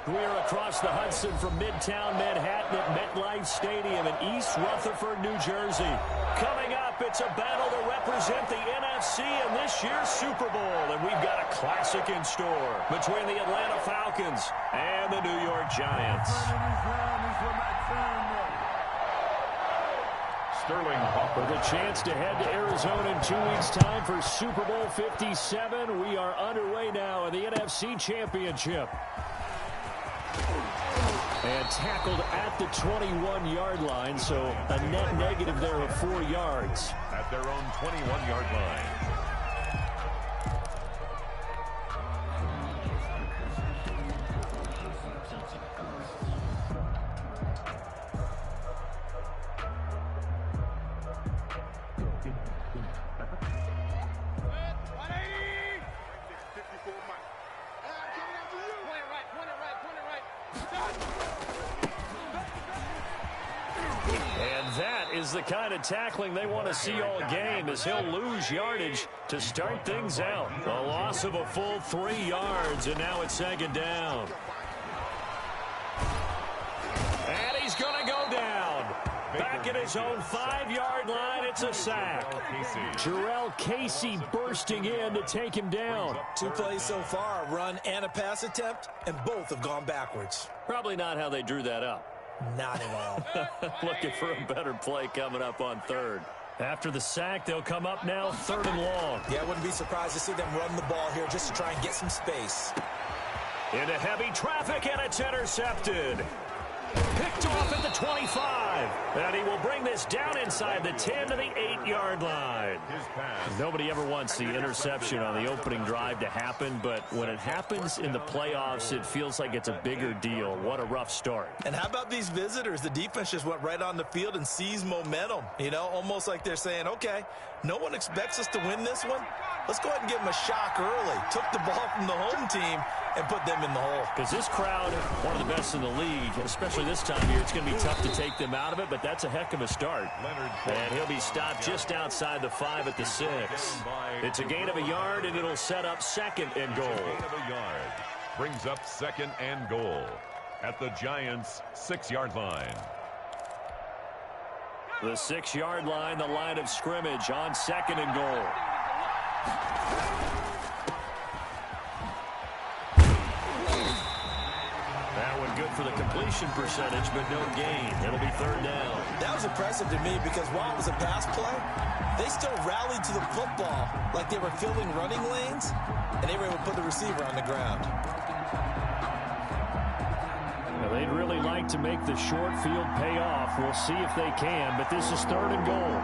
We are across the Hudson from Midtown Manhattan at MetLife Stadium in East Rutherford, New Jersey. Coming up, it's a battle to represent the NFC in this year's Super Bowl. And we've got a classic in store between the Atlanta Falcons and the New York Giants. Sterling with a chance to head to Arizona in 2 weeks' time for Super Bowl 57. We are underway now in the NFC Championship. And tackled at the 21-yard line, so a net negative there of 4 yards. At their own 21-yard line. The kind of tackling they want to see all game, as he'll lose yardage to start things out. A loss of a full 3 yards, and now it's second down. And he's going to go down. Back at his own 5-yard line, it's a sack. Jarrell Casey bursting in to take him down. 2 plays so far, a run and a pass attempt, and both have gone backwards. Probably not how they drew that up. Not at all. Looking for a better play coming up on third. After the sack, they'll come up now 3rd and long. Yeah, I wouldn't be surprised to see them run the ball here just to try and get some space. Into heavy traffic, and it's intercepted. Picked off at the 25. And he will bring this down inside the 10 to the 8-yard line. Nobody ever wants the interception on the opening drive to happen, but when it happens in the playoffs, it feels like it's a bigger deal. What a rough start. And how about these visitors? The defense just went right on the field and seized momentum. You know, almost like they're saying, okay, no one expects us to win this one. Let's go ahead and give them a shock early. Took the ball from the home team and put them in the hole. Because this crowd, one of the best in the league, especially this time of year, it's going to be tough to take them out of it, but that's a heck of a start. And he'll be stopped just outside the 5 at the 6. It's a gain of a yard, and it'll set up 2nd and goal. Gain of a yard brings up 2nd and goal at the Giants' 6-yard line. The 6-yard line, the line of scrimmage on 2nd and goal. That one good for the completion percentage, but no gain. It'll be 3rd down. That was impressive to me because while it was a pass play, they still rallied to the football like they were filling running lanes, and they were able to put the receiver on the ground. Now, they'd really like to make the short field pay off. We'll see if they can, but this is 3rd and goal.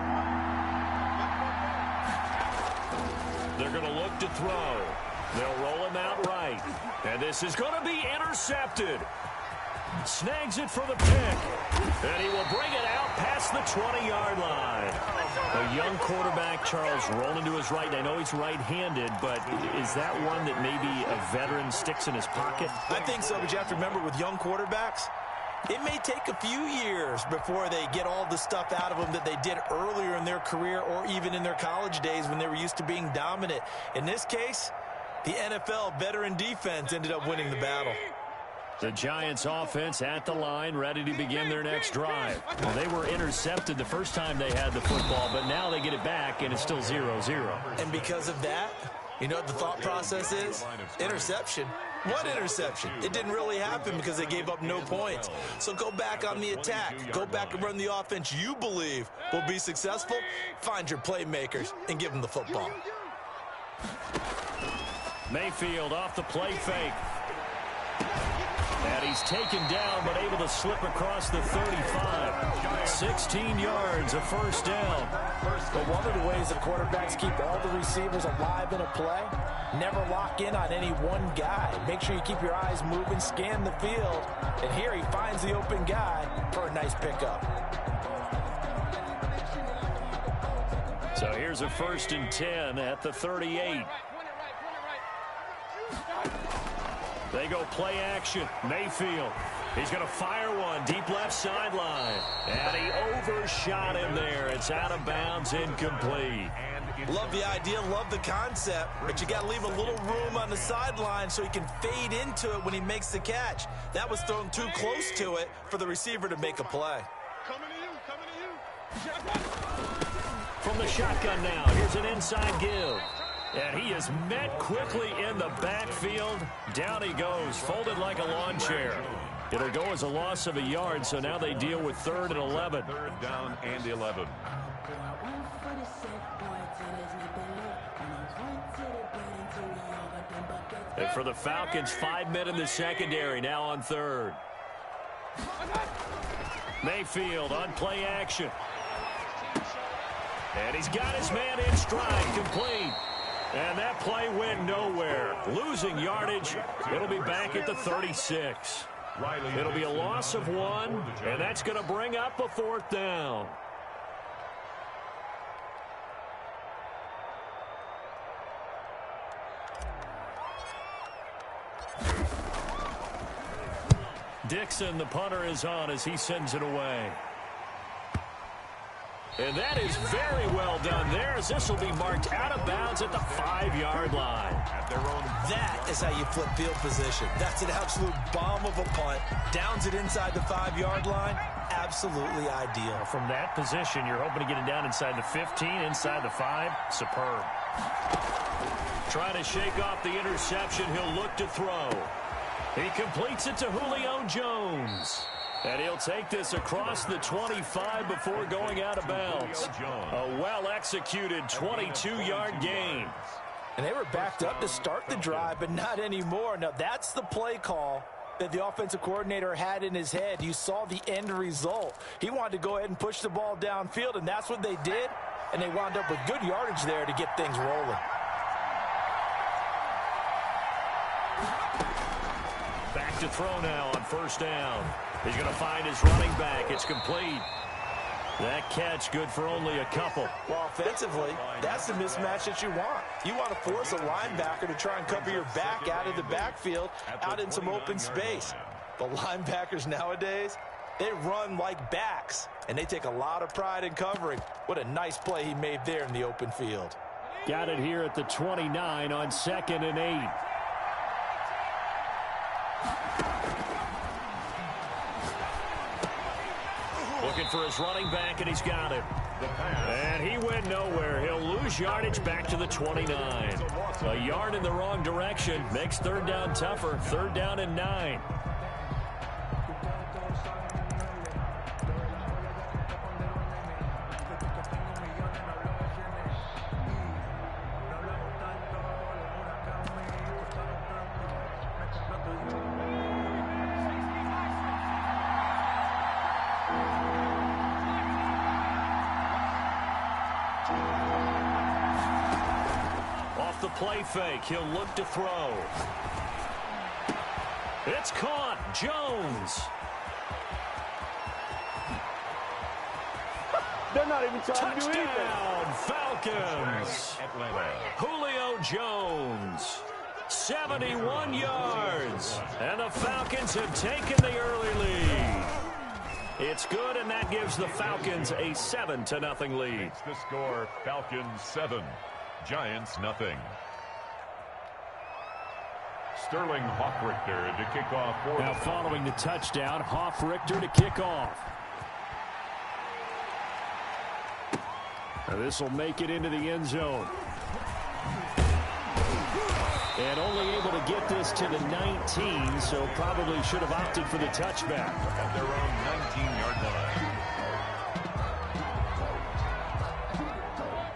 They're going to look to throw. They'll roll him out right. And this is going to be intercepted. Snags it for the pick. And he will bring it out past the 20-yard line. A young quarterback, Charles, rolling to his right. I know he's right-handed, but is that one that maybe a veteran sticks in his pocket? I think so, but you have to remember with young quarterbacks, it may take a few years before they get all the stuff out of them that they did earlier in their career or even in their college days when they were used to being dominant. In this case, the NFL veteran defense ended up winning the battle. The Giants offense at the line, ready to begin their next drive. Well, they were intercepted the first time they had the football, but now they get it back, and it's still 0-0. And because of that, you know what the thought process is? Interception. What interception? It didn't really happen because they gave up no points. So go back on the attack. Go back and run the offense you believe will be successful. Find your playmakers and give them the football. Mayfield off the play fake. And he's taken down, but able to slip across the 35. 16 yards, a 1st down. But one of the ways the quarterbacks keep all the receivers alive in a play, never lock in on any one guy. Make sure you keep your eyes moving, scan the field. And here he finds the open guy for a nice pickup. So here's a 1st and 10 at the 38. They go play action. Mayfield. He's going to fire one deep left sideline. And he overshot him there. It's out of bounds, incomplete. And Love the idea, love the concept, but you got to leave a little room on the sideline so he can fade into it when he makes the catch. That was thrown too close to it for the receiver to make a play. Coming to you. From the shotgun now, here's an inside give. And he is met quickly in the backfield. Down he goes, folded like a lawn chair. It'll go as a loss of a yard, so now they deal with 3rd and 11. 3rd down and 11. And for the Falcons, 5 men in the secondary, now on 3rd. Mayfield on play action. And he's got his man in stride, complete. And that play went nowhere. Losing yardage. It'll be back at the 36. It'll be a loss of 1, and that's going to bring up a 4th down. Dixon, the punter, is on as he sends it away. And that is very well done there, as this will be marked out of bounds at the 5-yard line. That is how you flip field position. That's an absolute bomb of a punt. Downs it inside the 5-yard line. Absolutely ideal. From that position, you're hoping to get it down inside the 15, inside the 5. Superb. Trying to shake off the interception. He'll look to throw. He completes it to Julio Jones. And he'll take this across the 25 before going out of bounds. A well-executed 22-yard gain. And they were backed up to start the drive, but not anymore. Now, that's the play call that the offensive coordinator had in his head. You saw the end result. He wanted to go ahead and push the ball downfield, and that's what they did. And they wound up with good yardage there to get things rolling. Back to throw now on 1st down. He's going to find his running back. It's complete. That catch good for only a couple. Well, offensively, that's the mismatch that you want. You want to force a linebacker to try and cover your back out of the backfield, out in some open space. The linebackers nowadays, they run like backs, and they take a lot of pride in covering. What a nice play he made there in the open field. Got it here at the 29 on 2nd and 8. Looking for his running back, and he's got it. And he went nowhere. He'll lose yardage back to the 29. A yard in the wrong direction makes 3rd down tougher. 3rd down and 9. The play fake. He'll look to throw. It's caught. Jones. They're not even trying to do anything. Touchdown, Falcons. Julio Jones. 71 yards. And the Falcons have taken the early lead. It's good, and that gives the Falcons a 7-0 lead. It's the score, Falcons 7. Giants nothing. Sterling Hoffrichter to kick off. Now following the touchdown, Hoffrichter to kick off. This will make it into the end zone. And only able to get this to the 19, so probably should have opted for the touchback. At their own 19-yard line.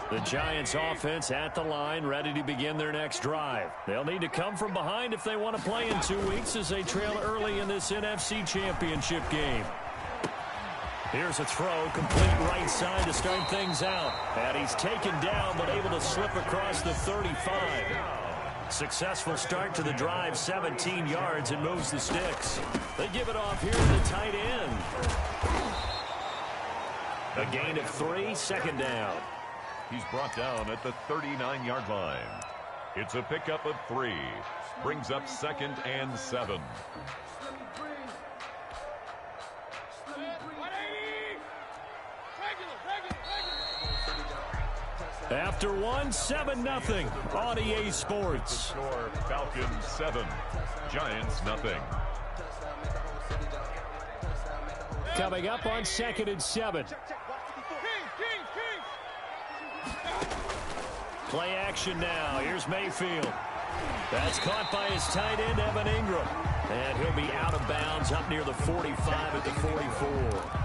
The Giants offense at the line, ready to begin their next drive. They'll need to come from behind if they want to play in 2 weeks as they trail early in this NFC Championship game. Here's a throw, complete right side to start things out. And he's taken down, but able to slip across the 35. Successful start to the drive, 17 yards, and moves the sticks. They give it off here to the tight end. A gain of 3, 2nd down. He's brought down at the 39-yard line. It's a pickup of 3. Brings up 2nd and 7. After one, 7-0 on EA Sports. Score Falcons 7, Giants nothing. Coming up on 2nd and 7. Play action now. Here's Mayfield. That's caught by his tight end, Evan Ingram. And he'll be out of bounds up near the 45 at the 44.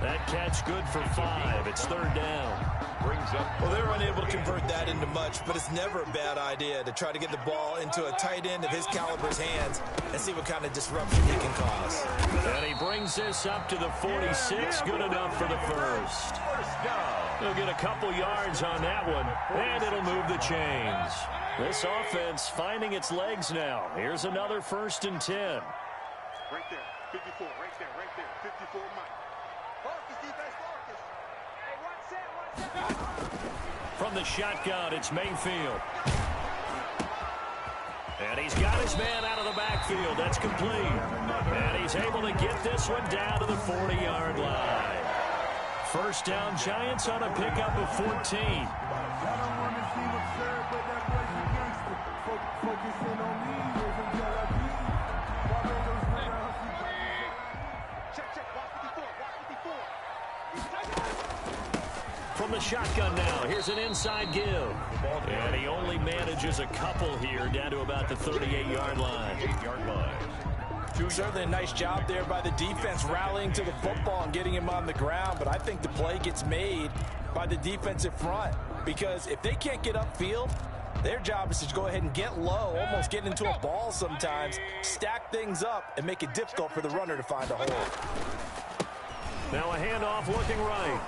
That catch good for 5. It's 3rd down. Well, they were unable to convert that into much, but it's never a bad idea to try to get the ball into a tight end of his caliber's hands and see what kind of disruption he can cause. And he brings this up to the 46. Good enough for the first. He'll get a couple yards on that one, and it'll move the chains. This offense finding its legs now. Here's another 1st and 10. Right there, 54, right there, 54 Mike. Focus, defense, focus. Hey, one set. From the shotgun, it's Mayfield. And he's got his man out of the backfield. That's complete. And he's able to get this one down to the 40-yard line. 1st down, Giants on a pickup of 14. From the shotgun now, here's an inside give. And he only manages a couple here down to about the 38-yard line. 8-yard line. Certainly a nice job there by the defense rallying to the football and getting him on the ground, but I think the play gets made by the defensive front because if they can't get upfield, their job is to go ahead and get low, almost get into a ball sometimes, stack things up, and make it difficult for the runner to find a hole. Now a handoff looking right.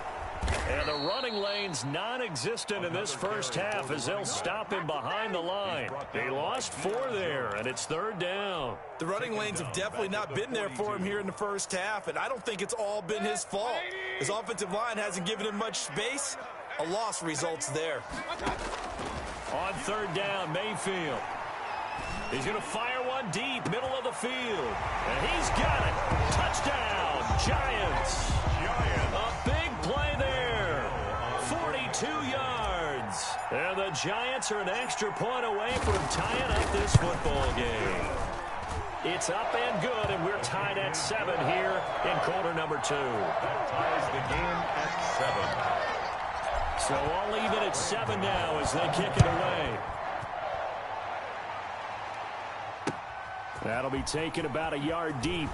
And the running lane's non-existent in this first half as they'll stop him behind the line. They lost 4 there, and it's 3rd down. The running lanes have definitely not been there for him here in the first half, and I don't think it's all been his fault. His offensive line hasn't given him much space. A loss results there. On 3rd down, Mayfield. He's going to fire one deep, middle of the field. And he's got it. Touchdown, Giants. A big play there. 42 yards. And the Giants are an extra point away from tying up this football game. It's up and good, and we're tied at 7 here in quarter number 2. That ties the game at 7. So all even at 7 now as they kick it away. That'll be taken about a yard deep.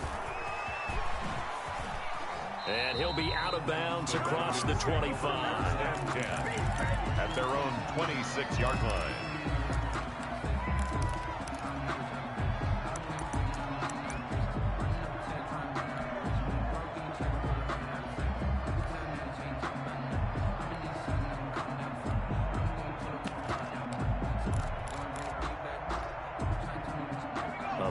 And he'll be out of bounds across the 25. At their own 26-yard line.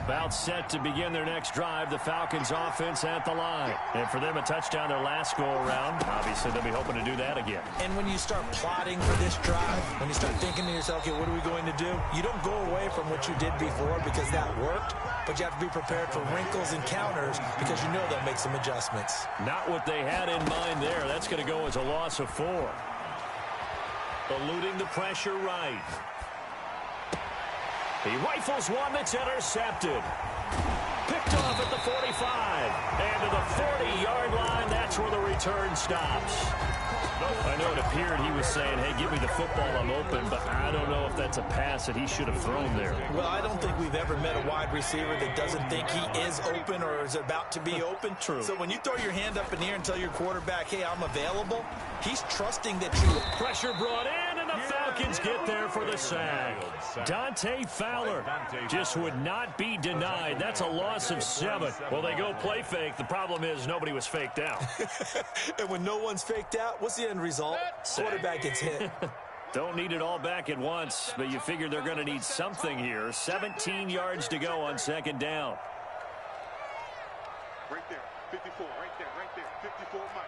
About set to begin their next drive, the Falcons offense at the line. And for them, a touchdown their last go-around. Obviously, they'll be hoping to do that again. And when you start plotting for this drive, when you start thinking to yourself, okay, what are we going to do? You don't go away from what you did before because that worked, but you have to be prepared for wrinkles and counters because you know they'll make some adjustments. Not what they had in mind there. That's going to go as a loss of 4. Eluding the pressure right. He rifles one that's intercepted. Picked off at the 45. And to the 40-yard line, that's where the return stops. I know it appeared he was saying, hey, give me the football, I'm open, but I don't know if that's a pass that he should have thrown there. Well, I don't think we've ever met a wide receiver that doesn't think he is open or is about to be open. True. So when you throw your hand up in the air and tell your quarterback, hey, I'm available, he's trusting that you will. Pressure brought in, and the Falcons get there for the sack. Dante Fowler just would not be denied. That's a loss of 7. Well, they go play fake. The problem is nobody was faked out. And when no one's faked out, what's the end result? Quarterback gets hit. Don't need it all back at once, but you figure they're going to need something here. 17 yards to go on 2nd down. Right there, 54, right there, 54 Mike.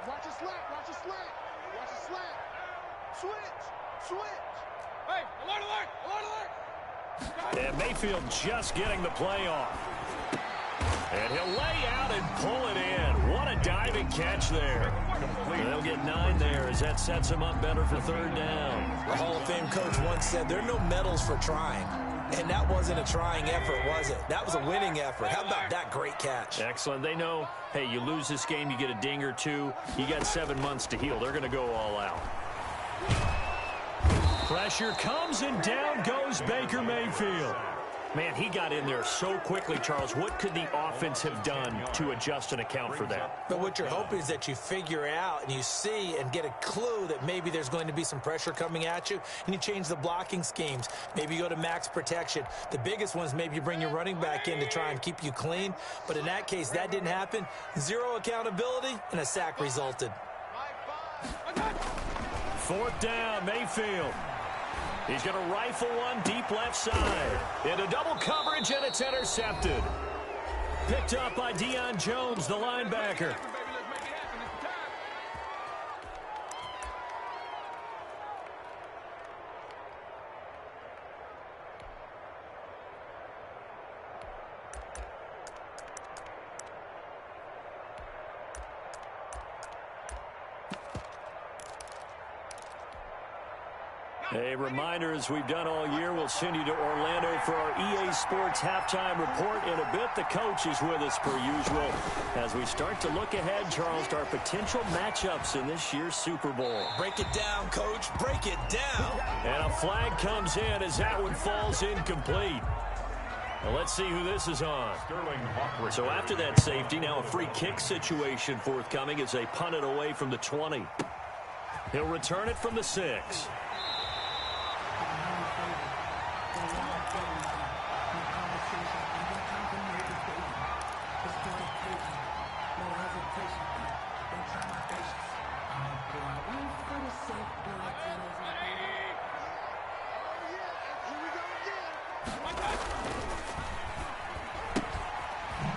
Watch a slant, watch a slant, watch a slant. Switch. Hey, alert, alert, alert, alert. And Mayfield just getting the play off. And he'll lay out and pull it in. What a diving Great catch there. They'll get 9 there as that sets him up better for third down. The Hall of Fame coach once said there are no medals for trying. And that wasn't a trying effort, was it? That was a winning effort. How about that great catch? Excellent. They know, hey, you lose this game, you get a ding or two. You got 7 months to heal. They're going to go all out. Pressure comes, and down goes Baker Mayfield. Man, he got in there so quickly, Charles. What could the offense have done to adjust and account for that? But what you're hoping is that you figure out and you see and get a clue that maybe there's going to be some pressure coming at you, and you change the blocking schemes. Maybe you go to max protection. The biggest one is maybe you bring your running back in to try and keep you clean. But in that case, that didn't happen. 0 accountability, and a sack resulted. 4th down, Mayfield. He's going to rifle one deep left side. Into double coverage, and it's intercepted. Picked up by Deion Jones, the linebacker. A reminder, as we've done all year, we'll send you to Orlando for our EA Sports halftime report. In a bit, the coach is with us per usual as we start to look ahead, Charles, to our potential matchups in this year's Super Bowl. Break it down, Coach. Break it down. And a flag comes in as that one falls incomplete. Well, let's see who this is on. So after that safety, now a free kick situation forthcoming as they punt it away from the 20. He'll return it from the 6.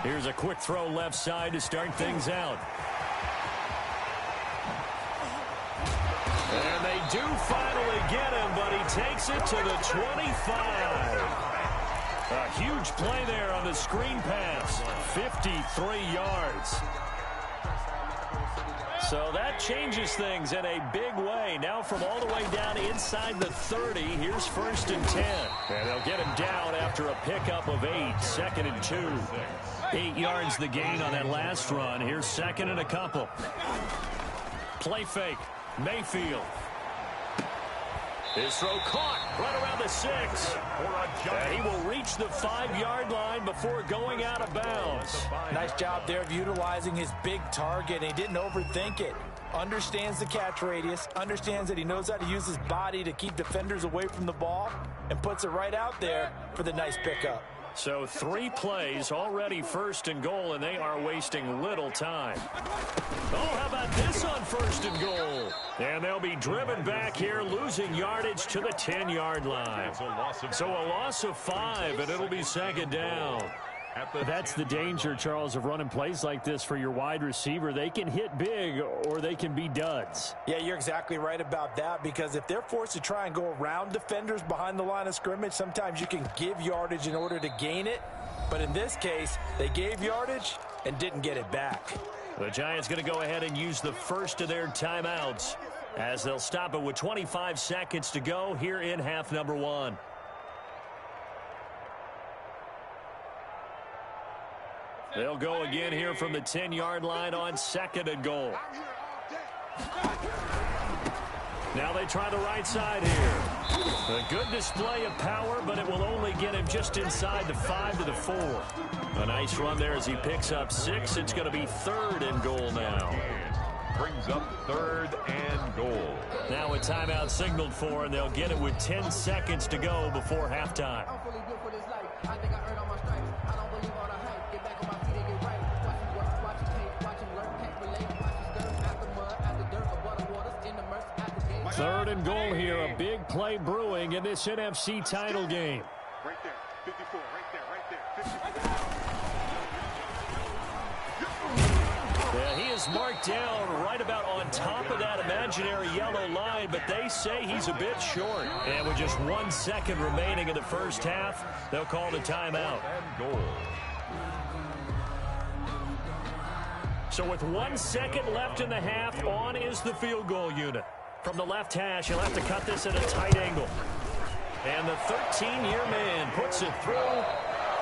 Here's a quick throw left side to start things out. And they do finally get him, but he takes it to the 25. A huge play there on the screen pass. 53 yards. So that changes things in a big way. Now from all the way down inside the 30, here's 1st and 10. And they'll get him down after a pickup of 8, 2nd and 2. 8 yards the gain on that last run. Here's 2nd and a couple. Play fake. Mayfield. His throw caught right around the 6. And he will reach the 5-yard line before going out of bounds. Nice job there of utilizing his big target. He didn't overthink it. Understands the catch radius. Understands that he knows how to use his body to keep defenders away from the ball. And puts it right out there for the nice pickup. So 3 plays, already 1st and goal, and they are wasting little time. Oh, how about this on 1st and goal? And they'll be driven back here, losing yardage to the 10-yard line. So a loss of 5, and it'll be 2nd down. That's the danger, Charles, of running plays like this for your wide receiver. They can hit big or they can be duds. Yeah, you're exactly right about that, because if they're forced to try and go around defenders behind the line of scrimmage, sometimes you can give yardage in order to gain it. But in this case, they gave yardage and didn't get it back. The Giants going to go ahead and use the 1st of their timeouts as they'll stop it with 25 seconds to go here in half number 1. They'll go again here from the 10-yard line on 2nd and goal. Now they try the right side here. A good display of power, but it will only get him just inside the 5 to the 4. A nice run there as he picks up 6. It's going to be 3rd and goal now. Brings up 3rd and goal. Now a timeout signaled for, and they'll get it with 10 seconds to go before halftime. Third and goal here, a big play brewing in this NFC title game. Right there, 54, right there, 54. Yeah, he is marked down right about on top of that imaginary yellow line, but they say he's a bit short. And with just 1 second remaining in the first half, they'll call the timeout. And goal. So with 1 second left in the half, on is the field goal unit. From the left hash, he'll have to cut this at a tight angle. And the 13-year man puts it through.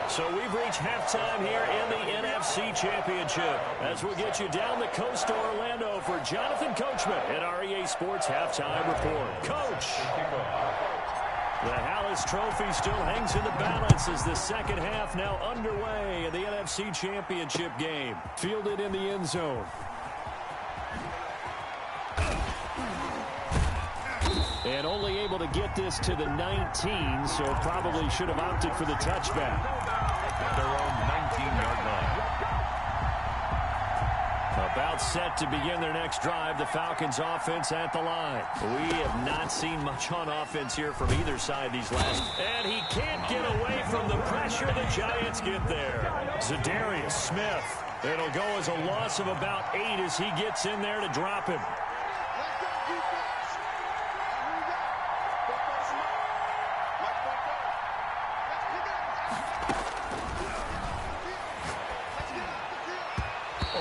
So we've reached halftime here in the NFC Championship. As we'll get you down the coast to Orlando for Jonathan Coachman at our EA Sports Halftime Report. Coach! The Hallis Trophy still hangs in the balance as the second half now underway in the NFC Championship game. Fielded in the end zone. And only able to get this to the 19, so probably should have opted for the touchback. At their own 19-yard line. About set to begin their next drive, the Falcons offense at the line. We have not seen much on offense here from either side these last. And he can't get away from the pressure the Giants get there. Zadarius Smith. It'll go as a loss of about 8 as he gets in there to drop him.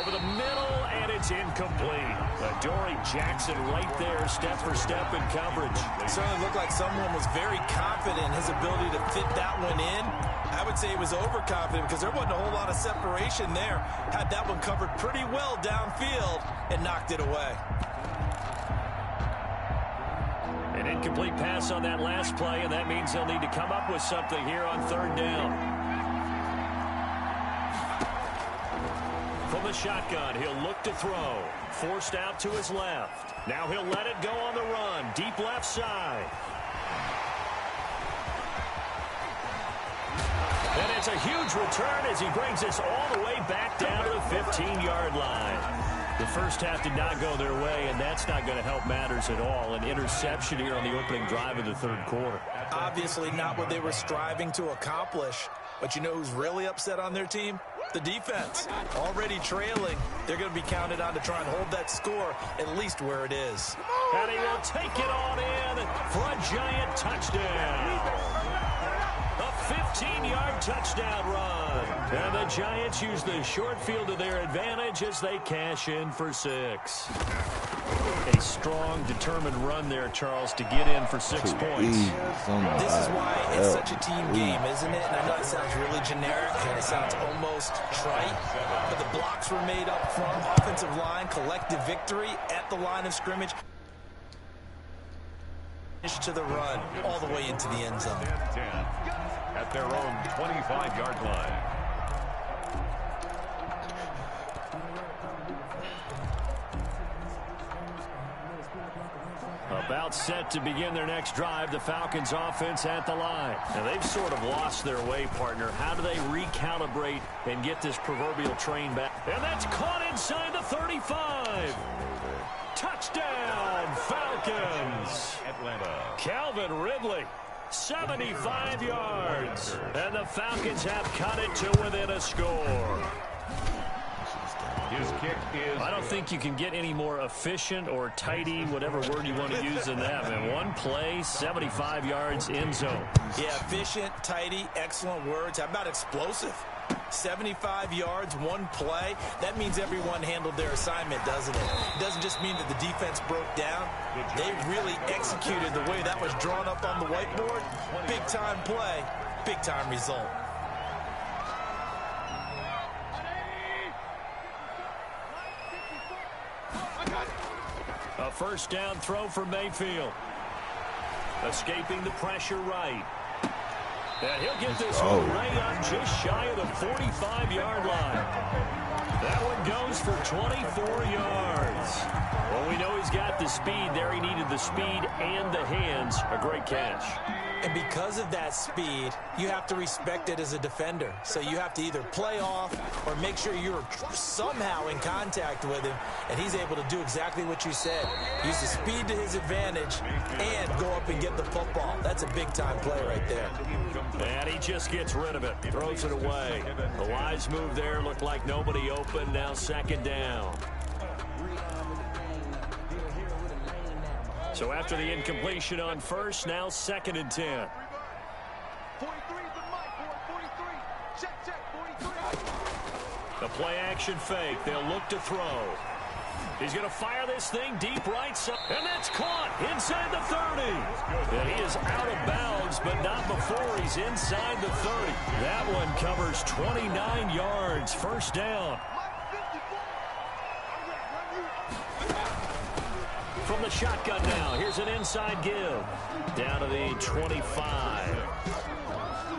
Over the middle, and it's incomplete. Dory Jackson right there, step for step in coverage. It certainly looked like someone was very confident in his ability to fit that one in. I would say he was overconfident because there wasn't a whole lot of separation there. Had that one covered pretty well downfield and knocked it away. An incomplete pass on that last play, and that means they'll need to come up with something here on third down. From the shotgun, he'll look to throw. Forced out to his left. Now he'll let it go on the run. Deep left side. And it's a huge return as he brings us all the way back down to the 15-yard line. The first half did not go their way, and that's not going to help matters at all. An interception here on the opening drive of the third quarter. Obviously not what they were striving to accomplish. But you know who's really upset on their team? The defense. Already trailing. They're going to be counted on to try and hold that score at least where it is. And he will take it on in for a Giant touchdown. A 15-yard touchdown run. And the Giants use the short field to their advantage as they cash in for 6. A strong, determined run there, Charles, to get in for 6 points. This is why it's such a team game, isn't it? And I know it sounds really generic and it sounds almost trite, but the blocks were made up front, offensive line, collective victory at the line of scrimmage. To the run, all the way into the end zone. 10 at their own 25-yard line. About set to begin their next drive, the Falcons offense at the line. Now they've sort of lost their way, partner. How do they recalibrate and get this proverbial train back? And that's caught inside the 35. Touchdown, Falcons. Atlanta. Calvin Ridley, 75 yards. And the Falcons have cut it to within a score. His kick is... I don't think you can get any more efficient or tidy, whatever word you want to use in that, man. One play, 75 yards, end zone. Yeah, efficient, tidy, excellent words. How about explosive? 75 yards, one play. That means everyone handled their assignment, doesn't it? It doesn't just mean that the defense broke down. They really executed the way that was drawn up on the whiteboard. Big-time play, big-time result. A first down throw for Mayfield. Escaping the pressure right. And he'll get this one right up just shy of the 45-yard line. That one goes for 24 yards. Well, we know he's got the speed there. He needed the speed and the hands. A great catch. And because of that speed, you have to respect it as a defender. So you have to either play off or make sure you're somehow in contact with him, and he's able to do exactly what you said. Use the speed to his advantage and go up and get the football. That's a big-time play right there. And he just gets rid of it. Throws it away. The wise move there looked like nobody open. Now second down. So after the incompletion on first, now second and 10. 43 is the mic, boy. 43. Check, check, 43. A play-action fake. They'll look to throw. He's going to fire this thing deep right side. And that's caught inside the 30. And he is out of bounds, but not before he's inside the 30. That one covers 29 yards. First down. From the shotgun now. Here's an inside give. Down to the 25.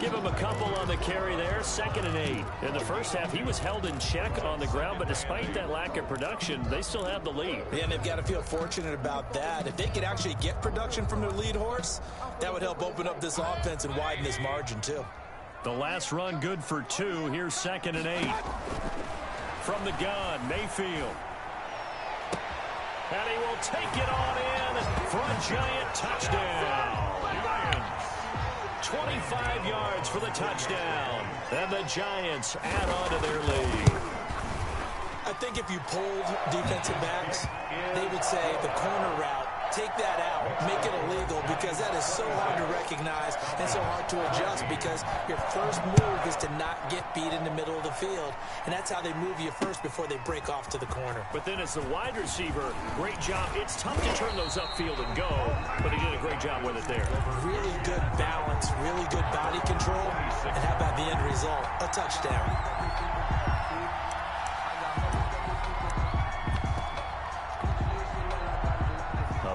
Give him a couple on the carry there. 2nd and 8. In the first half, he was held in check on the ground, but despite that lack of production, they still have the lead. Yeah, and they've got to feel fortunate about that. If they could actually get production from their lead horse, that would help open up this offense and widen this margin, too. The last run good for 2. Here's 2nd and 8. From the gun, Mayfield. And he will take it on in for a Giant touchdown. 25 yards for the touchdown. And the Giants add on to their lead. I think if you polled defensive backs, they would say the corner route, take that out, make it illegal, because that is so hard to recognize and so hard to adjust, because your first move is to not get beat in the middle of the field. And that's how they move you first before they break off to the corner. But then as the wide receiver, great job. It's tough to turn those upfield and go, but he did a great job with it there. Really good balance, really good body control, and how about the end result? A touchdown.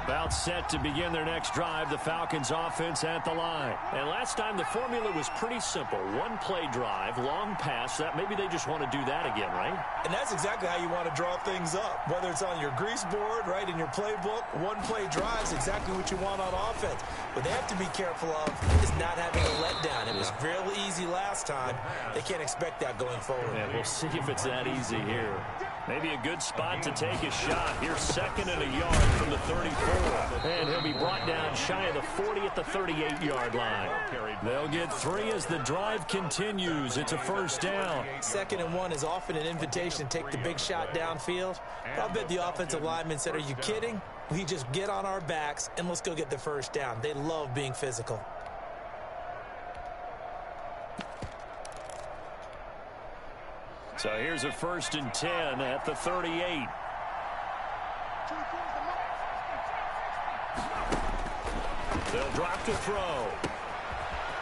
About set to begin their next drive, the Falcons offense at the line. And last time the formula was pretty simple. One play drive, long pass. That maybe they just want to do that again, right? And that's exactly how you want to draw things up. Whether it's on your grease board, right, in your playbook, one play drive is exactly what you want on offense. What they have to be careful of is not having a letdown. It was real easy last time. They can't expect that going forward. Yeah, we'll see if it's that easy here. Maybe a good spot to take a shot. Here's 2nd and a yard from the 34. And he'll be brought down shy of the 40 at the 38-yard line. They'll get 3 as the drive continues. It's a first down. 2nd and 1 is often an invitation to take the big shot downfield. But I bet the offensive lineman said, are you kidding? We just get on our backs and let's go get the first down. They love being physical. So here's a 1st and 10 at the 38. They'll drop to throw.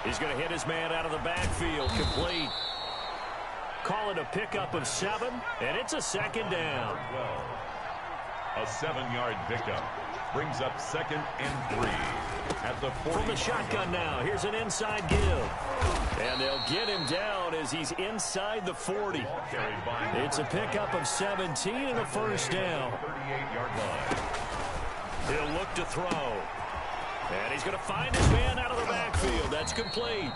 He's going to hit his man out of the backfield. Complete. Call it a pickup of 7, and it's a 2nd down. A 7-yard pickup brings up 2nd and 3 at the 40. From the shotgun now, here's an inside give. And they'll get him down as he's inside the 40. It's a pickup of 17 and a first down. 38-yard line. He'll look to throw. And he's going to find his man out of the backfield. That's complete.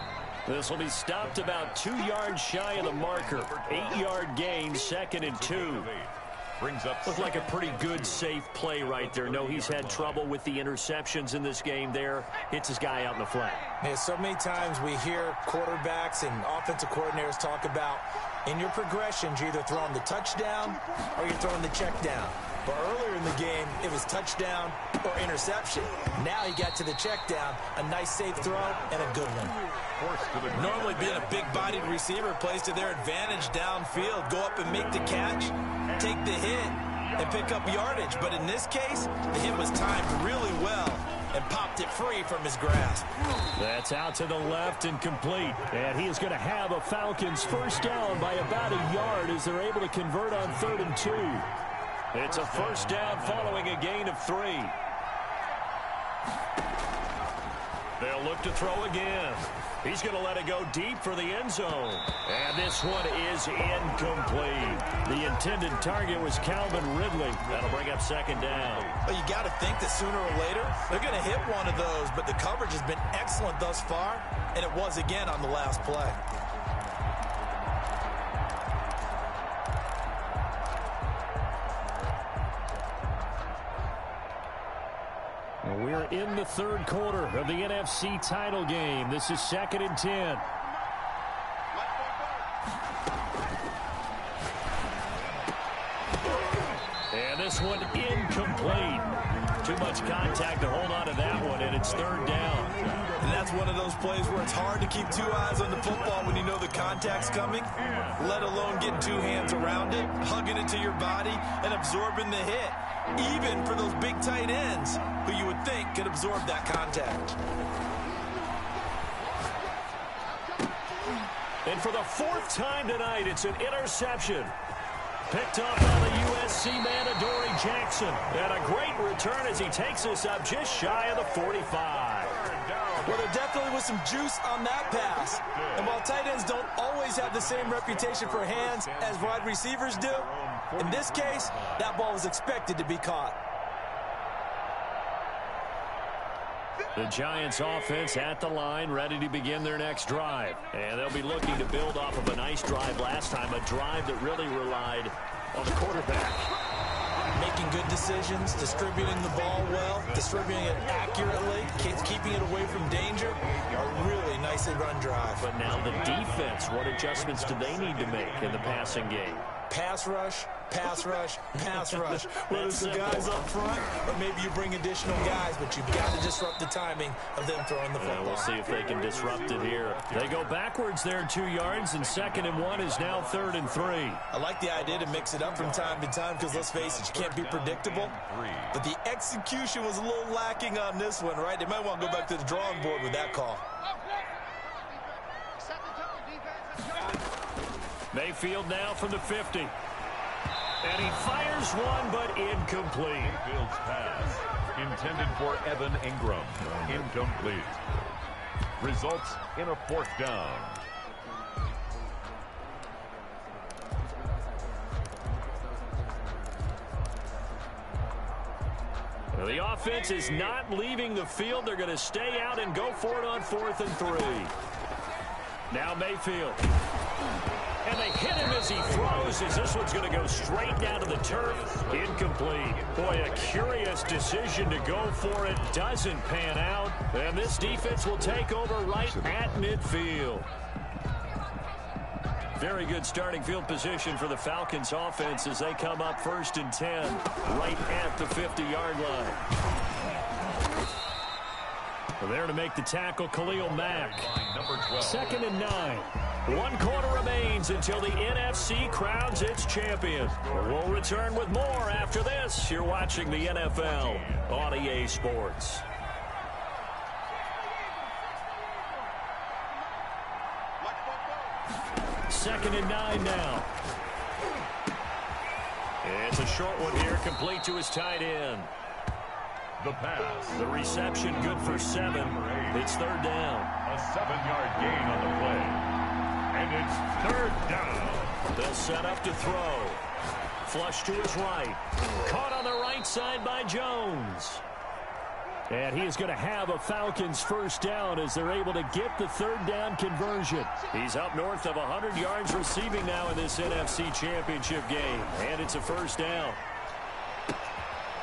This will be stopped about 2 yards shy of the marker. 8-yard gain, 2nd and 2. Brings up Looked like a pretty good, safe play right there. No, he's had trouble with the interceptions in this game there. Hits his guy out in the flat. Yeah, so many times we hear quarterbacks and offensive coordinators talk about in your progressions, you're either throwing the touchdown or you're throwing the check down. But earlier in the game, it was touchdown or interception. Now he got to the check down, a nice safe throw, and a good one. Normally being a big-bodied receiver plays to their advantage downfield. Go up and make the catch, take the hit, and pick up yardage. But in this case, the hit was timed really well and popped it free from his grasp. That's out to the left and complete. And he is going to have a Falcons first down by about a yard as they're able to convert on 3rd and 2. It's a first down following a gain of 3. They'll look to throw again. He's going to let it go deep for the end zone. And this one is incomplete. The intended target was Calvin Ridley. That'll bring up 2nd down. Well, you got to think that sooner or later, they're going to hit one of those, but the coverage has been excellent thus far, and it was again on the last play. We're in the 3rd quarter of the NFC title game. This is 2nd and 10. And this one incomplete. Too much contact to hold on to that one, and it's 3rd down. And that's one of those plays where it's hard to keep two eyes on the football when you know the contact's coming, let alone getting two hands around it, hugging it to your body, and absorbing the hit, even for those big tight ends who you would think could absorb that contact. And for the fourth time tonight, it's an interception. Picked up by the USC man, Adoree Jackson. And a great return as he takes us up just shy of the 45. Well, there definitely was some juice on that pass. And while tight ends don't always have the same reputation for hands as wide receivers do, in this case, that ball was expected to be caught. The Giants offense at the line, ready to begin their next drive. And they'll be looking to build off of a nice drive last time, a drive that really relied on the quarterback. Making good decisions, distributing the ball well, distributing it accurately, keeping it away from danger. A really nicely run drive. But now the defense, what adjustments do they need to make in the passing game? Pass rush, pass rush, pass rush. Whether it's the guys up front or maybe you bring additional guys, but you've got to disrupt the timing of them throwing the football. We'll see if they can disrupt it here. They go backwards there 2 yards, and 2nd and 1 is now 3rd and 3. I like the idea to mix it up from time to time because, let's face it, you can't be predictable. But the execution was a little lacking on this one, right? They might want to go back to the drawing board with that call. Mayfield now from the 50. And he fires one, but incomplete. Mayfield's pass intended for Evan Ingram. Incomplete. Results in a 4th down. The offense is not leaving the field. They're going to stay out and go for it on 4th and 3. Now Mayfield. And they hit him as he throws, as this one's going to go straight down to the turf. Incomplete. Boy, a curious decision to go for it. Doesn't pan out. And this defense will take over right at midfield. Very good starting field position for the Falcons offense as they come up 1st and 10 right at the 50-yard line. There to make the tackle, Khalil Mack. 2nd and 9. 1 quarter remains until the NFC crowns its champion. We'll return with more after this. You're watching the NFL on EA Sports. Second and 9 now. It's a short one here, complete to his tight end. The pass. The reception good for 7. It's 3rd down. A 7-yard gain on the play. And it's 3rd down. They'll set up to throw. Flush to his right. Caught on the right side by Jones. And he is going to have a Falcons 1st down as they're able to get the 3rd down conversion. He's up north of 100 yards receiving now in this NFC Championship game. And it's a 1st down.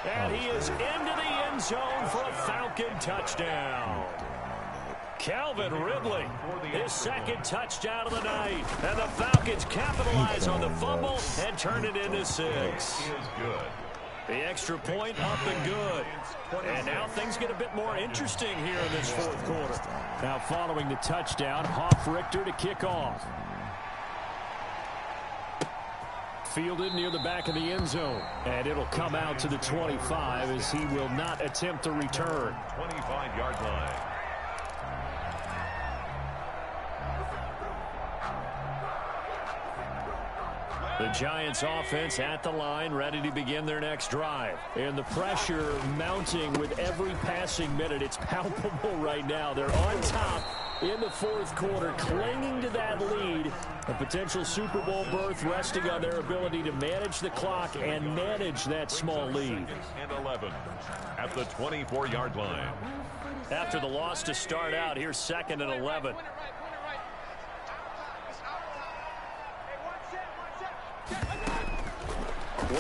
And he is into the end zone for a Falcon touchdown. Calvin Ridley, his 2nd touchdown of the night. And the Falcons capitalize on the fumble and turn it into 6. Is good. The extra point up and good. And now things get a bit more interesting here in this 4th quarter. Now following the touchdown, Hoff-Richter to kick off. Fielded near the back of the end zone. And it'll come out to the 25 as he will not attempt to return. 25-yard line. The Giants offense at the line, ready to begin their next drive. And the pressure mounting with every passing minute. It's palpable right now. They're on top in the 4th quarter, clinging to that lead. A potential Super Bowl berth resting on their ability to manage the clock and manage that small lead. And 11 at the 24-yard line. After the loss to start out, here's 2nd and 11.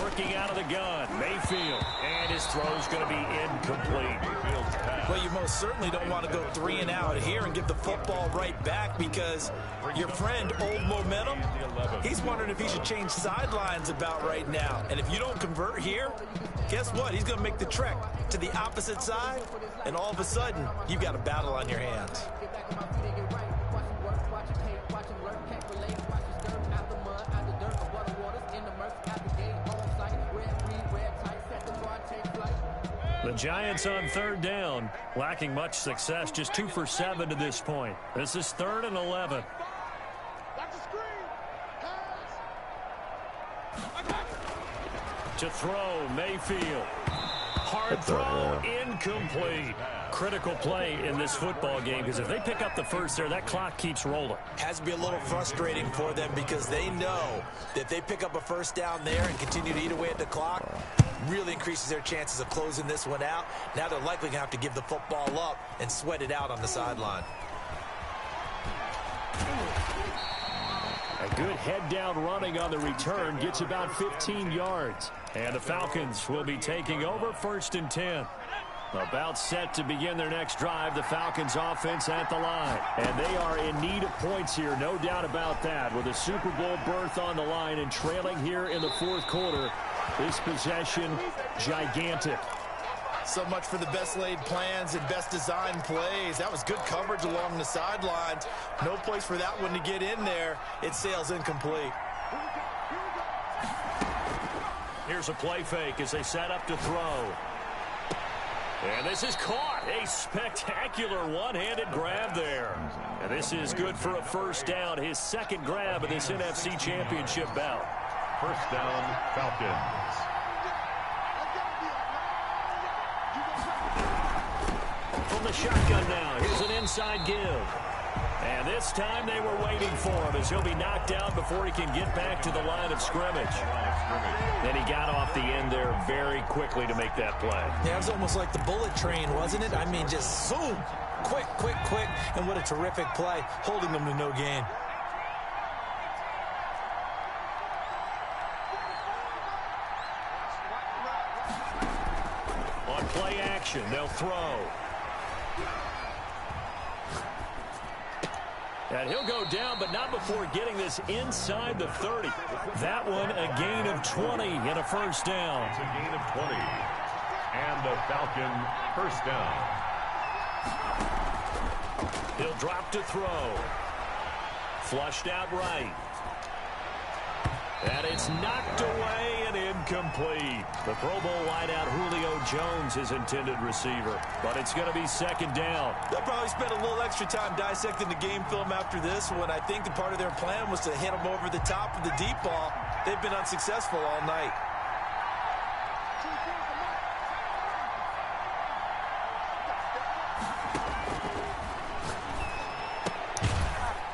Working out of the gun, Mayfield. And his throw's going to be incomplete. Well, you most certainly don't want to go 3 and out here and give the football right back, because your friend, Old Momentum, he's wondering if he should change sidelines about right now. And if you don't convert here, guess what? He's going to make the trek to the opposite side, and all of a sudden, you've got a battle on your hands. The Giants on 3rd down, lacking much success, just 2 for 7 to this point. This is 3rd and 11. To throw, Mayfield. Hard throw, incomplete. Critical play in this football game, because if they pick up the first there, that clock keeps rolling. Has to be a little frustrating for them, because they know that if they pick up a first down there and continue to eat away at the clock, really increases their chances of closing this one out. Now they're likely going to have to give the football up and sweat it out on the sideline. A good head-down running on the return gets about 15 yards. And the Falcons will be taking over 1st and 10. About set to begin their next drive, the Falcons offense at the line. And they are in need of points here, no doubt about that. With a Super Bowl berth on the line and trailing here in the 4th quarter, this possession gigantic. So much for the best laid plans and best designed plays. That was good coverage along the sidelines. No place for that one to get in there. It sails incomplete. Here's a play fake as they set up to throw. And this is caught. A spectacular one-handed grab there. And this is good for a first down. His 2nd grab of this NFC Championship bout. First down, Falcons. From the shotgun now, here's an inside give. And this time they were waiting for him, as he'll be knocked out before he can get back to the line of scrimmage. Then he got off the end there very quickly to make that play. Yeah, it was almost like the bullet train, wasn't it? I mean, just zoom. Quick, quick, quick. And what a terrific play, holding them to no gain. On play action, they'll throw. And he'll go down, but not before getting this inside the 30. That one a gain of 20 and a first down. It's a gain of 20. And the Falcon first down. He'll drop to throw. Flushed out right. And it's knocked away and incomplete. The Pro Bowl wideout Julio Jones, his intended receiver. But it's going to be 2nd down. They'll probably spend a little extra time dissecting the game film after this one. I think the part of their plan was to hit them over the top of the deep ball. They've been unsuccessful all night.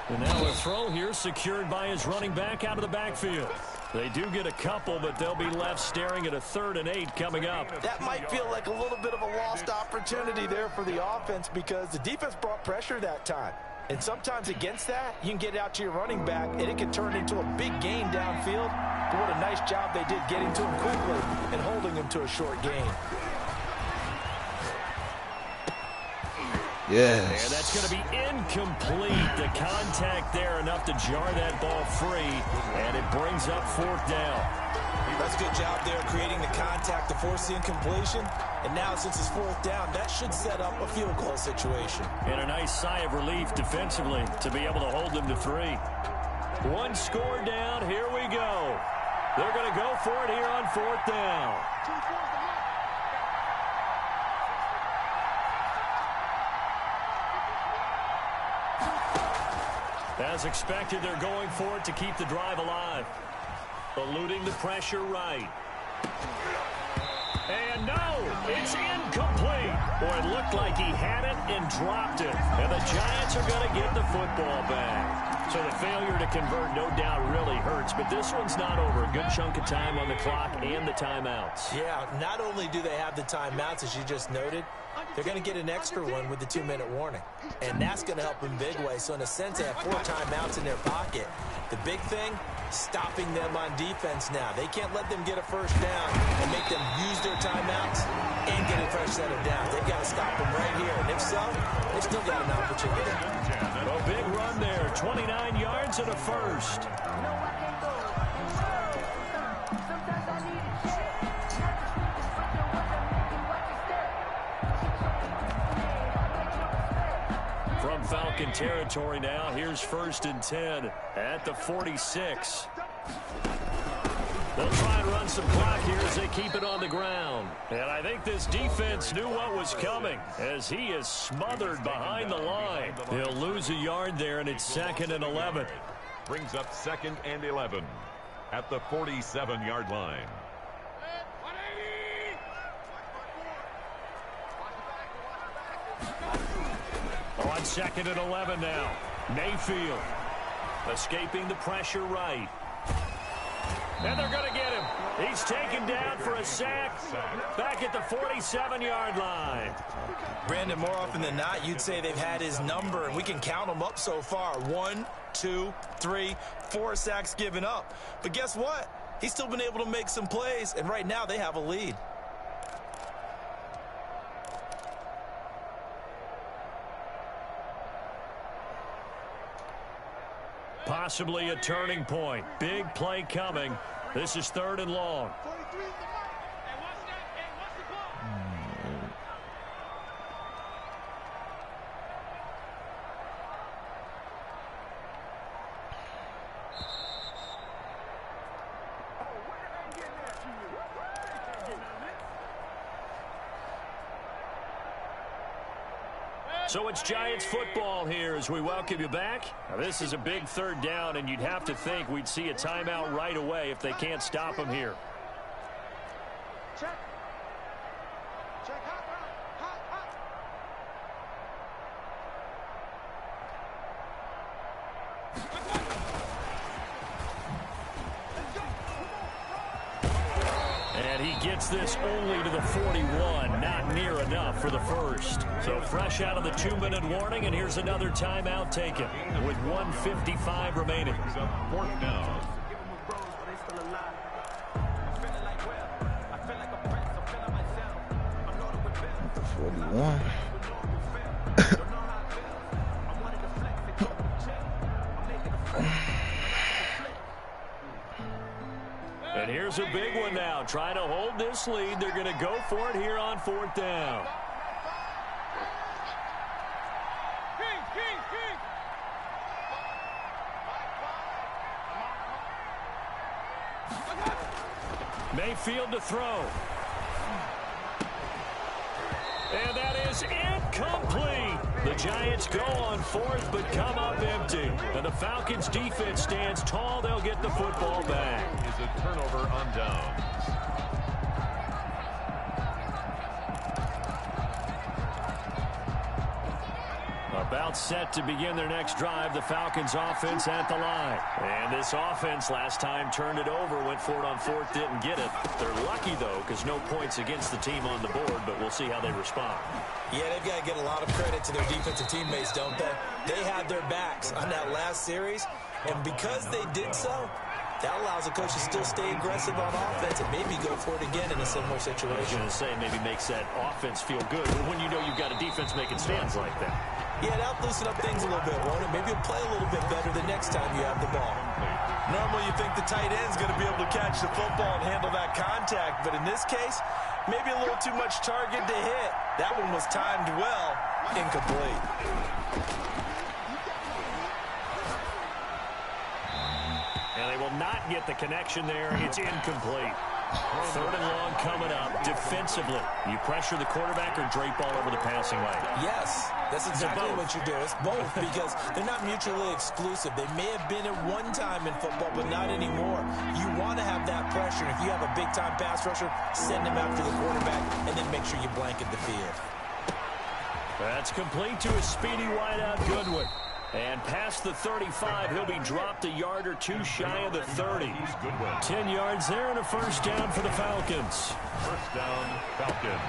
And now a throw here secured by his running back out of the backfield. They do get a couple, but they'll be left staring at a 3rd and 8 coming up. That might feel like a little bit of a lost opportunity there for the offense, because the defense brought pressure that time. And sometimes against that, you can get out to your running back, and it can turn into a big gain downfield. But what a nice job they did getting to him quickly and holding him to a short gain. Yes. And that's going to be incomplete. The contact there enough to jar that ball free, and it brings up 4th down. That's a good job there creating the contact to force the incompletion. And now since it's 4th down, that should set up a field goal situation. And a nice sigh of relief defensively to be able to hold them to 3. 1 score down. Here we go. They're going to go for it here on 4th down. As expected, they're going for it to keep the drive alive. Eluding the pressure right. And no, it's incomplete. Boy, it looked like he had it and dropped it. And the Giants are going to get the football back. So the failure to convert, no doubt, really hurts. But this one's not over. A good chunk of time on the clock and the timeouts. Yeah, not only do they have the timeouts, as you just noted, they're going to get an extra one with the 2-minute warning. And that's going to help in big way. So in a sense, they have 4 timeouts in their pocket. The big thing, stopping them on defense now. They can't let them get a first down and make them use their timeouts and get a fresh set of downs. They've got to stop them right here. And if so, they've still got an opportunity. A big run there, 29 yards and a first. From Falcon territory now, here's 1st and 10 at the 46. They'll try and run some clock here as they keep it on the ground. And I think this defense knew what was coming as he is smothered behind the line. They'll lose a yard there, and it's 2nd and 11. Brings up 2nd and 11 at the 47-yard line. On 2nd and 11 now. Mayfield escaping the pressure right. And they're going to get him. He's taken down for a sack back at the 47-yard line. Brandon, more often than not, you'd say they've had his number, and we can count them up so far. 1, 2, 3, 4 sacks given up. But guess what? He's still been able to make some plays, and right now they have a lead. Possibly a turning point. Big play coming. This is 3rd and long. So it's Giants football here as we welcome you back. Now, this is a big 3rd down, and you'd have to think we'd see a timeout right away if they can't stop him here. Check. Check. Hot, hot, hot. And he gets this only to the 41, not near enough for the first. So fresh out of the 2-minute warning, and here's another timeout taken with 1:55 remaining. 4th down. 41. And here's a big one now. Trying to hold this lead. They're going to go for it here on 4th down. Mayfield to throw. And that is incomplete. The Giants go on 4th but come up empty. And the Falcons defense stands tall. They'll get the football back. Is a turnover on downs. About set to begin their next drive, the Falcons offense at the line. And this offense last time turned it over, went for it on 4th, didn't get it. They're lucky, though, because no points against the team on the board, but we'll see how they respond. Yeah, they've got to get a lot of credit to their defensive teammates, don't they? They had their backs on that last series, and because they did so, that allows the coach to still stay aggressive on offense and maybe go for it again in a similar situation. I was going to say, maybe makes that offense feel good when you know you've got a defense making stands like that. Yeah, that'll loosen up things a little bit, won't it? Maybe you'll play a little bit better the next time you have the ball. Normally you think the tight end's going to be able to catch the football and handle that contact, but in this case, maybe a little too much target to hit. That one was timed well, incomplete. And they will not get the connection there. It's incomplete. 3rd and long coming up. Defensively, you pressure the quarterback or drape all over the passing lane? Yes, that's exactly what you do. It's both because they're not mutually exclusive. They may have been at one time in football, but not anymore. You want to have that pressure. If you have a big-time pass rusher, send him after the quarterback, and then make sure you blanket the field. That's complete to a speedy wideout Goodwin. And past the 35, he'll be dropped a yard or two shy of the 30. 10 yards there and a first down for the Falcons. First down, Falcons.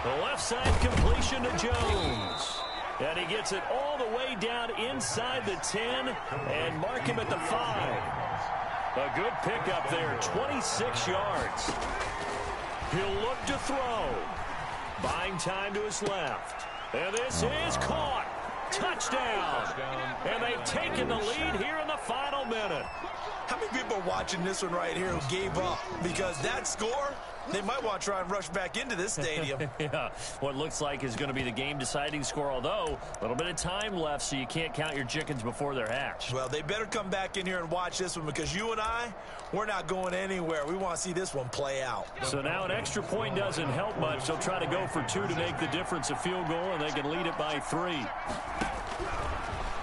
The left side completion to Jones. And he gets it all the way down inside the 10 and mark him at the 5. A good pickup there, 26 yards. He'll look to throw. Buying time to his left. And this is caught. Touchdown. And they've taken the lead here in the final minute. How many people are watching this one right here who gave up? Because that score, they might want to try and rush back into this stadium. Yeah, what looks like is going to be the game-deciding score, although a little bit of time left, so you can't count your chickens before they're hatched. Well, they better come back in here and watch this one, because you and I, we're not going anywhere. We want to see this one play out. So now an extra point doesn't help much. They'll try to go for 2 to make the difference a field goal, and they can lead it by 3.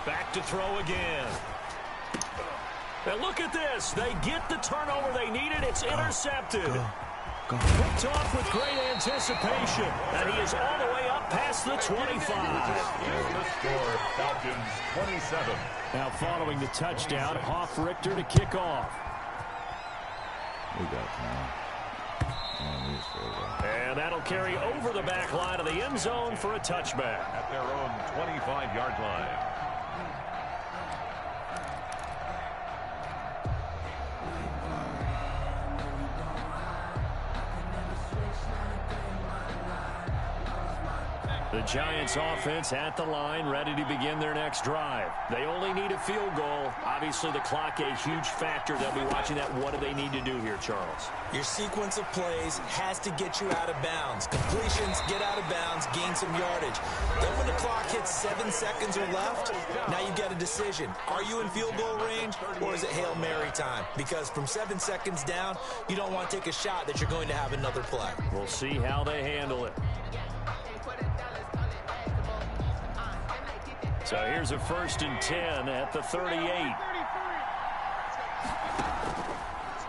Back to throw again. And look at this. They get the turnover they needed. It's intercepted. Picked off with great anticipation. And he is all the way up past the 25. Here's the score, Falcons 27. Now following the touchdown, Hoff-Richter to kick off. We got time. And that'll carry over the back line of the end zone for a touchback. At their own 25-yard line. The Giants offense at the line, ready to begin their next drive. They only need a field goal. Obviously, the clock a huge factor. They'll be watching that. What do they need to do here, Charles? Your sequence of plays has to get you out of bounds. Completions, get out of bounds, gain some yardage. Then when the clock hits 7 seconds or left, now you get a decision. Are you in field goal range, or is it Hail Mary time? Because from 7 seconds down, you don't want to take a shot that you're going to have another play. We'll see how they handle it. So here's a 1st and 10 at the 38.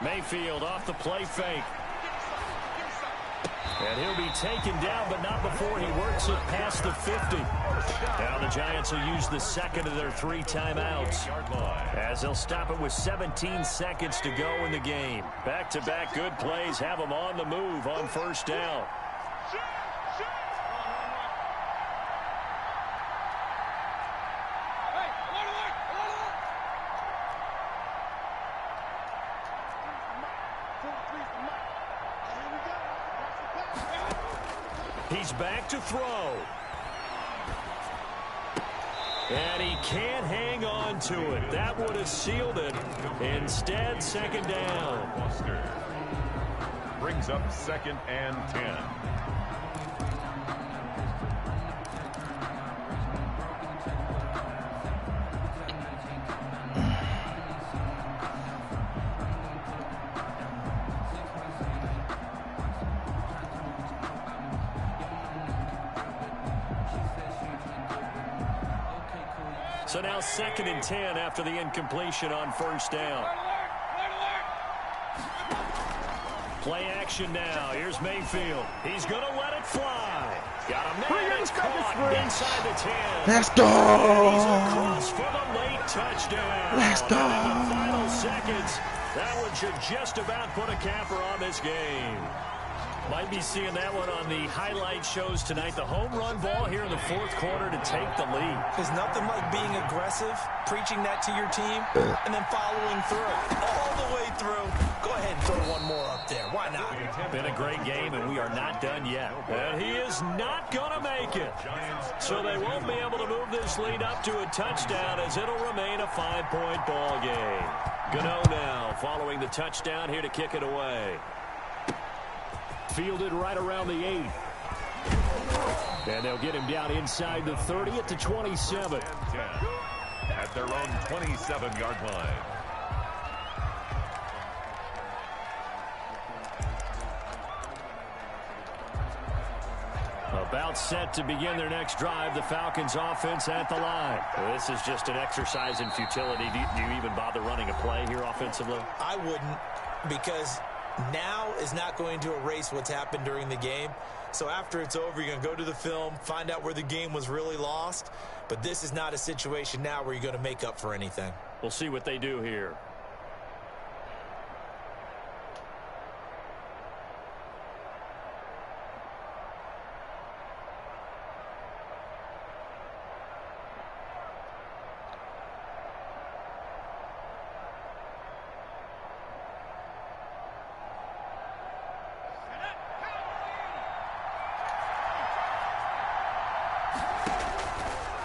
Mayfield off the play fake. And he'll be taken down, but not before he works it past the 50. Now the Giants will use the second of their 3 timeouts, as they'll stop it with 17 seconds to go in the game. Back-to-back good plays have them on the move on 1st down. He's back to throw. And he can't hang on to it. That would have sealed it. Instead, 2nd down. Brings up 2nd and 10. So now 2nd and 10 after the incompletion on 1st down. Play action now. Here's Mayfield. He's going to let it fly. Got a man. It's caught inside the 10. Let's go. And he's across for the late touchdown. Let's go. And in the final seconds, that one should just about put a capper on this game. Might be seeing that one on the highlight shows tonight. The home run ball here in the 4th quarter to take the lead. There's nothing like being aggressive, preaching that to your team, and then following through. All the way through. Go ahead and throw one more up there. Why not? Been a great game, and we are not done yet. And he is not going to make it. So they won't be able to move this lead up to a touchdown, as it'll remain a 5-point ball game. Gano now following the touchdown here to kick it away. Fielded right around the 8. And they'll get him down inside the 30 at the 27. At their own 27-yard line. About set to begin their next drive. The Falcons offense at the line. This is just an exercise in futility. Do you even bother running a play here offensively? I wouldn't, because now is not going to erase what's happened during the game. So after it's over, you're going to go to the film, find out where the game was really lost. But this is not a situation now where you're going to make up for anything. We'll see what they do here.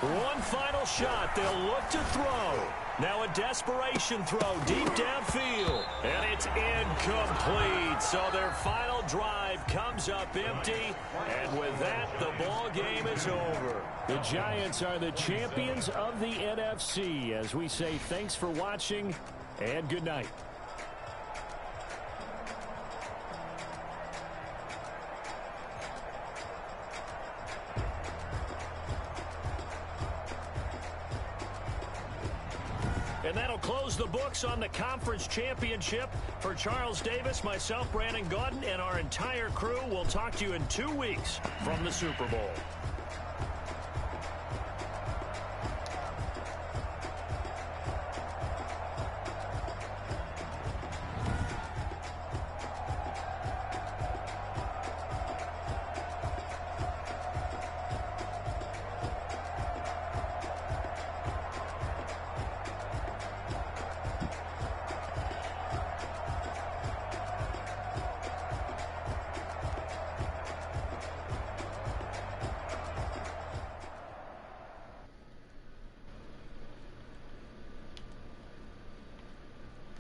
One final shot. They'll look to throw. Now a desperation throw deep downfield. And it's incomplete. So their final drive comes up empty. And with that, the ball game is over. The Giants are the champions of the NFC. As we say, thanks for watching and good night. And that'll close the books on the conference championship. For Charles Davis, myself, Brandon Gaudin, and our entire crew, we'll talk to you in 2 weeks from the Super Bowl.